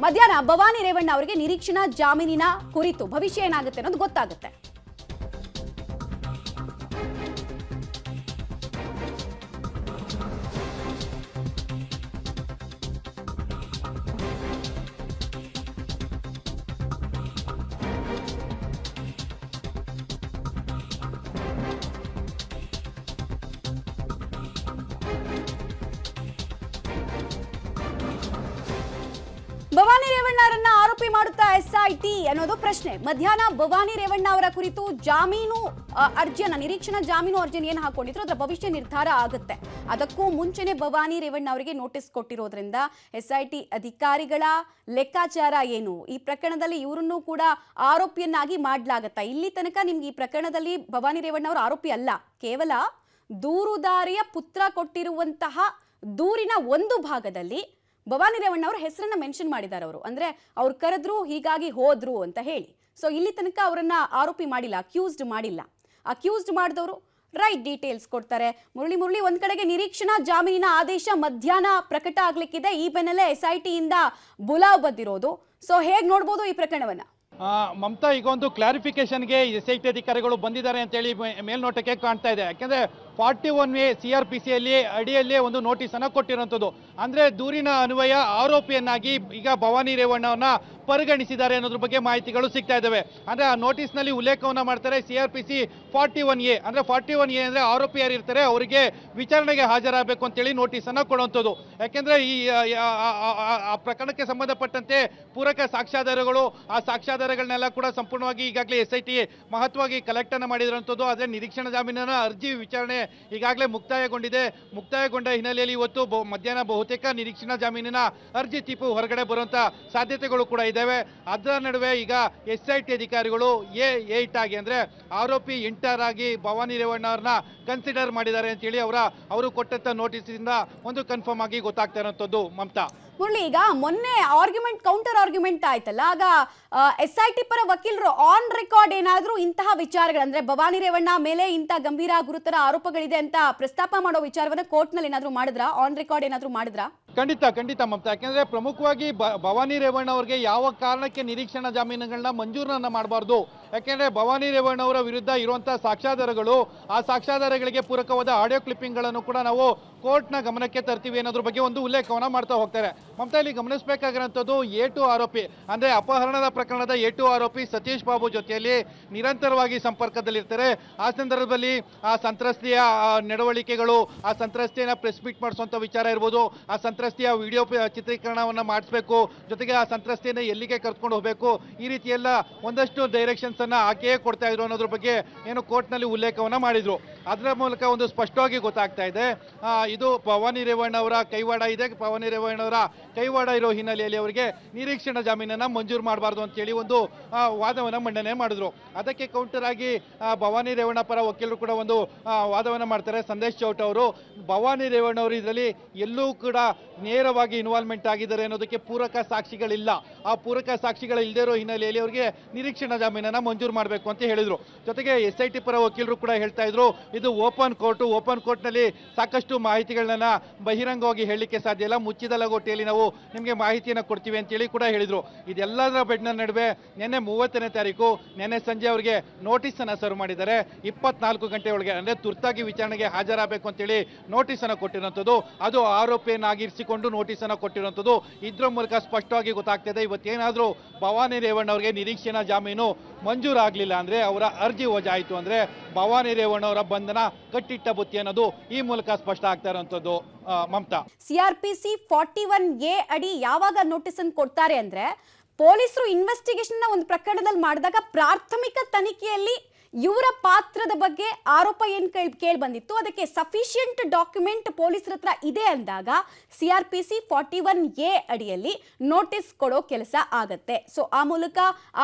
ಮಧ್ಯಾಹ್ನ ಭವಾನಿ ರೇವಣ್ಣ ಅವರಿಗೆ ನಿರೀಕ್ಷಣಾ ಜಾಮೀನಿನ ಕುರಿತು ಭವಿಷ್ಯ ಏನಾಗುತ್ತೆ ಅನ್ನೋದು ಗೊತ್ತಾಗುತ್ತೆ. ಭವಾನಿ ರೇವಣ್ಣರನ್ನ ಆರೋಪಿ ಮಾಡುತ್ತಾ ಎಸ್ಐಟಿ ಅನ್ನೋದು ಪ್ರಶ್ನೆ. ಮಧ್ಯಾಹ್ನ ಭವಾನಿ ರೇವಣ್ಣ ಅವರ ಕುರಿತು ಜಾಮೀನು ಅರ್ಜಿಯನ್ನ ನಿರೀಕ್ಷಣಾ ಜಾಮೀನು ಅರ್ಜಿಯನ್ನು ಏನು ಹಾಕೊಂಡಿದ್ರು ಅದರ ಭವಿಷ್ಯ ನಿರ್ಧಾರ ಆಗುತ್ತೆ. ಅದಕ್ಕೂ ಮುಂಚೆನೆ ಭವಾನಿ ರೇವಣ್ಣ ಅವರಿಗೆ ನೋಟಿಸ್ ಕೊಟ್ಟಿರೋದ್ರಿಂದ ಎಸ್ಐಟಿ ಅಧಿಕಾರಿಗಳ ಲೆಕ್ಕಾಚಾರ ಏನು, ಈ ಪ್ರಕರಣದಲ್ಲಿ ಇವರನ್ನು ಕೂಡ ಆರೋಪಿಯನ್ನಾಗಿ ಮಾಡಲಾಗತ್ತಾ? ಇಲ್ಲಿ ತನಕ ನಿಮ್ಗೆ ಈ ಪ್ರಕರಣದಲ್ಲಿ ಭವಾನಿ ರೇವಣ್ಣ ಅವರು ಆರೋಪಿ ಅಲ್ಲ, ಕೇವಲ ದೂರುದಾರಿಯ ಪುತ್ರ ಕೊಟ್ಟಿರುವಂತಹ ದೂರಿನ ಒಂದು ಭಾಗದಲ್ಲಿ ಭವಾನಿ ರೇವಣ್ಣ ಅವರ ಹೆಸರನ್ನ ಮೆನ್ಷನ್ ಮಾಡಿದ್ದಾರೆ ಅವರು. ಅಂದ್ರೆ ಅವ್ರು ಕರೆದ್ರು ಹೀಗಾಗಿ ಹೋದ್ರು ಅಂತ ಹೇಳಿ. ಸೊ ಇಲ್ಲಿ ತನಕ ಅವರನ್ನ ಆರೋಪಿ ಮಾಡಿಲ್ಲ, ಅಕ್ಯೂಸ್ಡ್ ಮಾಡಿಲ್ಲ. ಅಕ್ಯೂಸ್ಡ್ ಮಾಡಿದವರು ರೈಟ್ ಡೀಟೇಲ್ಸ್ ಕೊಡ್ತಾರೆ. ಮುರಳಿ ಒಂದ್ ಕಡೆಗೆ ನಿರೀಕ್ಷಣಾ ಜಾಮೀನಿನ ಆದೇಶ ಮಧ್ಯಾಹ್ನ ಪ್ರಕಟ ಆಗ್ಲಿಕ್ಕಿದೆ. ಈ ಬೆನ್ನಲ್ಲೇ SIT ಇಂದ ಬುಲಾವ್ ಬಂದಿರೋದು. ಸೊ ಹೇಗ್ ನೋಡ್ಬೋದು ಈ ಪ್ರಕರಣವನ್ನ? ಮಮತಾ, ಈಗ ಒಂದು ಕ್ಲಾರಿಫಿಕೇಶನ್ಗೆ SIT ಅಧಿಕಾರಿಗಳು ಬಂದಿದ್ದಾರೆ ಅಂತೇಳಿ ಮೇಲ್ನೋಟಕ್ಕೆ ಕಾಣ್ತಾ ಇದೆ. ಯಾಕೆಂದ್ರೆ 41A CRPCಯಲ್ಲಿ ಅಡಿಯಲ್ಲಿ ಒಂದು ನೋಟಿಸ್ ಅನ್ನ ಕೊಟ್ಟಿರುವಂಥದ್ದು. ಅಂದ್ರೆ ದೂರಿನ ಅನ್ವಯ ಆರೋಪಿಯನ್ನಾಗಿ ಈಗ ಭವಾನಿ ರೇವಣ್ಣವನ್ನ ಪರಿಗಣಿಸಿದ್ದಾರೆ ಅನ್ನೋದ್ರ ಬಗ್ಗೆ ಮಾಹಿತಿಗಳು ಸಿಗ್ತಾ ಇದ್ದಾವೆ. ಅಂದ್ರೆ ಆ ನೋಟಿಸ್ ನಲ್ಲಿ ಉಲ್ಲೇಖವನ್ನ ಮಾಡ್ತಾರೆ CRPC 41A. ಅಂದ್ರೆ 41A ಅಂದ್ರೆ ಆರೋಪಿ ಯಾರು ಇರ್ತಾರೆ ಅವರಿಗೆ ವಿಚಾರಣೆಗೆ ಹಾಜರಾಗಬೇಕು ಅಂತೇಳಿ ನೋಟಿಸ್ ಅನ್ನ ಕೊಡುವಂಥದ್ದು. ಯಾಕೆಂದ್ರೆ ಈ ಆ ಪ್ರಕರಣಕ್ಕೆ ಸಂಬಂಧಪಟ್ಟಂತೆ ಪೂರಕ ಸಾಕ್ಷ್ಯಾಧಾರಗಳು, ಆ ಸಾಕ್ಷ್ಯಾಧಾರಗಳನ್ನೆಲ್ಲ ಕೂಡ ಸಂಪೂರ್ಣವಾಗಿ ಈಗಾಗಲೇ SIT ಮಹತ್ವವಾಗಿ ಕಲೆಕ್ಟ್ ಅನ್ನ ಮಾಡಿರುವಂಥದ್ದು. ಆದ್ರೆ ನಿರೀಕ್ಷಣಾ ಜಾಮೀನಿನ ಅರ್ಜಿ ವಿಚಾರಣೆ ಈಗಾಗಲೇ ಮುಕ್ತಾಯಗೊಂಡಿದೆ. ಮುಕ್ತಾಯಗೊಂಡ ಹಿನ್ನೆಲೆಯಲ್ಲಿ ಇವತ್ತು ಮಧ್ಯಾಹ್ನ ಬಹುತೇಕ ನಿರೀಕ್ಷಣಾ ಜಾಮೀನಿನ ಅರ್ಜಿ ತೀರ್ಪು ಹೊರಗಡೆ ಬರುವಂತ ಸಾಧ್ಯತೆಗಳು ಕೂಡ ಇದ್ದಾವೆ. ಅದರ ನಡುವೆ ಈಗ SIT ಅಧಿಕಾರಿಗಳು A8 ಆಗಿ ಅಂದ್ರೆ ಆರೋಪಿ ಎಂಟರಾಗಿ ಭವಾನಿ ರೇವಣ್ಣ ಅವ್ರನ್ನ ಕನ್ಸಿಡರ್ ಮಾಡಿದ್ದಾರೆ ಅಂತ ಹೇಳಿ ಅವರು ಕೊಟ್ಟಂತ ನೋಟಿಸ್ ಇಂದ ಒಂದು ಕನ್ಫರ್ಮ್ ಆಗಿ ಗೊತ್ತಾಗ್ತಾ ಇರುವಂತದ್ದು. ಮಮತಾ, ಮುರಳಿ, ಈಗ ಮೊನ್ನೆ ಆರ್ಗ್ಯುಮೆಂಟ್ ಕೌಂಟರ್ ಆರ್ಗ್ಯುಮೆಂಟ್ ಆಯ್ತಲ್ಲ, ಆಗ SIT ಪರ ವಕೀಲರು ಆನ್ ರೆಕಾರ್ಡ್ ಏನಾದ್ರೂ ಇಂತಹ ವಿಚಾರಗಳಂದ್ರೆ ಭವಾನಿ ರೇವಣ್ಣ ಮೇಲೆ ಇಂಥ ಗಂಭೀರ ಗುರುತರ ಆರೋಪಗಳಿದೆ ಅಂತ ಪ್ರಸ್ತಾಪ ಮಾಡೋ ವಿಚಾರವನ್ನ ಕೋರ್ಟ್ ನಲ್ಲಿ ಏನಾದ್ರೂ ಮಾಡಿದ್ರಾ? ಆನ್ ರೆಕಾರ್ಡ್ ಏನಾದ್ರೂ ಮಾಡಿದ್ರಾ? ಖಂಡಿತ ಮಮತಾ. ಯಾಕೆಂದ್ರೆ ಪ್ರಮುಖವಾಗಿ ಭವಾನಿ ರೇವಣ್ಣ ಅವರಿಗೆ ಯಾವ ಕಾರಣಕ್ಕೆ ನಿರೀಕ್ಷಣಾ ಜಾಮೀನುಗಳನ್ನ ಮಂಜೂರನ್ನ ಮಾಡಬಾರ್ದು, ಯಾಕೆಂದ್ರೆ ಭವಾನಿ ರೇವಣ್ಣ ಅವರ ವಿರುದ್ಧ ಇರುವಂತಹ ಸಾಕ್ಷ್ಯಾಧಾರಗಳು, ಆ ಸಾಕ್ಷ್ಯಾಧಾರಗಳಿಗೆ ಪೂರಕವಾದ ಆಡಿಯೋ ಕ್ಲಿಪ್ಪಿಂಗ್ ಗಳನ್ನು ಕೂಡ ನಾವು ಕೋರ್ಟ್ನ ಗಮನಕ್ಕೆ ತರ್ತೀವಿ ಅನ್ನೋದ್ರ ಬಗ್ಗೆ ಒಂದು ಉಲ್ಲೇಖವನ್ನ ಮಾಡ್ತಾ ಹೋಗ್ತಾರೆ. ಮಮತಾ, ಇಲ್ಲಿ ಗಮನಿಸಬೇಕಾಗಿರುವಂಥದ್ದು A2 ಆರೋಪಿ ಅಂದ್ರೆ ಅಪಹರಣದ ಪ್ರಕರಣದ A2 ಆರೋಪಿ ಸತೀಶ್ ಬಾಬು ಜೊತೆಯಲ್ಲಿ ನಿರಂತರವಾಗಿ ಸಂಪರ್ಕದಲ್ಲಿರ್ತಾರೆ. ಆ ಸಂದರ್ಭದಲ್ಲಿ ಆ ಸಂತ್ರಸ್ತೆಯ ನಡವಳಿಕೆಗಳು, ಆ ಸಂತ್ರಸ್ತೆಯನ್ನ ಪ್ರೆಸ್ ಮೀಟ್ ಮಾಡಿಸುವಂತ ವಿಚಾರ ಇರ್ಬೋದು, ಆ ಸಂತ್ರಸ್ತೆಯ ವಿಡಿಯೋ ಚಿತ್ರೀಕರಣವನ್ನ ಮಾಡಿಸ್ಬೇಕು, ಜೊತೆಗೆ ಆ ಸಂತ್ರಸ್ತೆಯನ್ನ ಎಲ್ಲಿಗೆ ಕರ್ಕೊಂಡು ಹೋಗಬೇಕು, ಈ ರೀತಿ ಎಲ್ಲ ಒಂದಷ್ಟು ಡೈರೆಕ್ಷನ್ಸ್ ಅನ್ನ ಆಕೆಯೇ ಕೊಡ್ತಾ ಇದ್ರು ಅನ್ನೋದ್ರ ಬಗ್ಗೆ ಏನು ಕೋರ್ಟ್ ನಲ್ಲಿ ಉಲ್ಲೇಖವನ್ನ ಮಾಡಿದ್ರು. ಅದರ ಮೂಲಕ ಒಂದು ಸ್ಪಷ್ಟವಾಗಿ ಗೊತ್ತಾಗ್ತಾ ಇದೆ ಇದು ಭವಾನಿ ರೇವಣ್ಣ ಅವರ ಕೈವಾಡ ಇದೆ. ಭವಾನಿ ರೇವಣ್ಣ ಅವರ ಕೈವಾಡ ಇರೋ ಹಿನ್ನೆಲೆಯಲ್ಲಿ ಅವರಿಗೆ ನಿರೀಕ್ಷಣಾ ಜಾಮೀನನ್ನ ಮಂಜೂರು ಮಾಡಬಾರ್ದು ಅಂತ ಹೇಳಿ ಒಂದು ವಾದವನ್ನ ಮಂಡನೆ ಮಾಡಿದ್ರು. ಅದಕ್ಕೆ ಕೌಂಟರ್ ಆಗಿ ಭವಾನಿ ರೇವಣ್ಣ ಪರ ವಕೀಲರು ಕೂಡ ಒಂದು ವಾದವನ್ನ ಮಾಡ್ತಾರೆ. ಸಂದೇಶ್ ಚೌಟ್ ಅವರು ಭವಾನಿ ರೇವಣ್ಣ ಅವರು ಇದರಲ್ಲಿ ಎಲ್ಲೂ ಕೂಡ ನೇರವಾಗಿ ಇನ್ವಾಲ್ವ್ಮೆಂಟ್ ಆಗಿದ್ದಾರೆ ಅನ್ನೋದಕ್ಕೆ ಪೂರಕ ಸಾಕ್ಷಿಗಳಿಲ್ಲ. ಆ ಪೂರಕ ಸಾಕ್ಷಿಗಳು ಇಲ್ಲದೆ ಇರೋ ಹಿನ್ನೆಲೆಯಲ್ಲಿ ಅವರಿಗೆ ನಿರೀಕ್ಷಣಾ ಜಾಮೀನನ್ನ ಮಂಜೂರು ಮಾಡಬೇಕು ಅಂತ ಹೇಳಿದ್ರು. ಜೊತೆಗೆ SIT ಪರ ವಕೀಲರು ಕೂಡ ಹೇಳ್ತಾ ಇದ್ರು ಇದು ಓಪನ್ ಕೋರ್ಟ್ ನಲ್ಲಿ ಸಾಕಷ್ಟು ಮಾಹಿತಿಗಳನ್ನ ಬಹಿರಂಗವಾಗಿ ಹೇಳಲಿಕ್ಕೆ ಸಾಧ್ಯ ಇಲ್ಲ, ಮುಚ್ಚಿದ ಲಗೋಟೆಯಲ್ಲಿ ನಾವು ನಿಮಗೆ ಮಾಹಿತಿಯನ್ನು ಕೊಡ್ತೀವಿ ಅಂತೇಳಿ ಕೂಡ ಹೇಳಿದ್ರು. ಇದೆಲ್ಲದರ ಬೆಡ್ನ ನಡುವೆ ನಿನ್ನೆ 30ನೇ ತಾರೀಕು ನಿನ್ನೆ ಸಂಜೆ ಅವರಿಗೆ ನೋಟಿಸ್ ಅನ್ನ ಸರ್ವ್ ಮಾಡಿದ್ದಾರೆ. 24 ಗಂಟೆ ಒಳಗೆ ಅಂದ್ರೆ ತುರ್ತಾಗಿ ವಿಚಾರಣೆಗೆ ಹಾಜರಾಗಬೇಕು ಅಂತೇಳಿ ನೋಟಿಸ್ ಅನ್ನ ಕೊಟ್ಟಿರುವಂತದ್ದು. ಅದು ಆರೋಪಿಯನ್ನಾಗಿರಿಸಿಕೊಂಡು ನೋಟಿಸ್ ಅನ್ನ ಕೊಟ್ಟಿರುವಂತದ್ದು. ಇದ್ರ ಮೂಲಕ ಸ್ಪಷ್ಟವಾಗಿ ಗೊತ್ತಾಗ್ತದೆ ಇವತ್ತೇನಾದ್ರೂ ಭವಾನಿ ರೇವಣ್ಣ ಅವರಿಗೆ ನಿರೀಕ್ಷಣಾ ಜಾಮೀನು ಮಂಜೂರಾಗಲಿಲ್ಲ ಅಂದ್ರೆ, ಅವರ ಅರ್ಜಿ ವಜಾಯಿತು ಅಂದ್ರೆ ಭವಾನಿ ರೇವಣ್ಣ ಅವರ ಬಂಧನ ಕಟ್ಟಿಟ್ಟ ಬುತ್ತಿ ಅನ್ನೋದು ಈ ಮೂಲಕ ಸ್ಪಷ್ಟ ಆಗ್ತಾ ಇರುವಂತದ್ದು. ಮಮತಾ, CRPC 41A ಅಡಿ ಯಾವಾಗ ನೋಟಿಸ್ ಅನ್ನು ಕೊಡ್ತಾರೆ ಅಂದ್ರೆ, ಪೊಲೀಸರು ಇನ್ವೆಸ್ಟಿಗೇಷನ್ ಒಂದು ಪ್ರಕರಣದಲ್ಲಿ ಮಾಡಿದಾಗ ಪ್ರಾಥಮಿಕ ತನಿಖೆಯಲ್ಲಿ ಇವರ ಪಾತ್ರದ ಬಗ್ಗೆ ಆರೋಪ ಏನ್ ಕೇಳಿ ಬಂದಿತ್ತು, ಅದಕ್ಕೆ ಸಫಿಷಿಯಂಟ್ ಡಾಕ್ಯುಮೆಂಟ್ ಪೊಲೀಸರ ಹತ್ರ ಇದೆ ಅಂದಾಗ CRPC 41A ಅಡಿಯಲ್ಲಿ ನೋಟಿಸ್ ಕೊಡೋ ಕೆಲಸ ಆಗತ್ತೆ. ಸೊ ಆ ಮೂಲಕ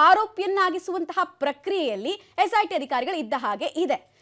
ಆರೋಪಿಯನ್ನಾಗಿಸುವಂತಹ ಪ್ರಕ್ರಿಯೆಯಲ್ಲಿ SIT ಅಧಿಕಾರಿಗಳು ಇದ್ದ ಹಾಗೆ ಇದೆ.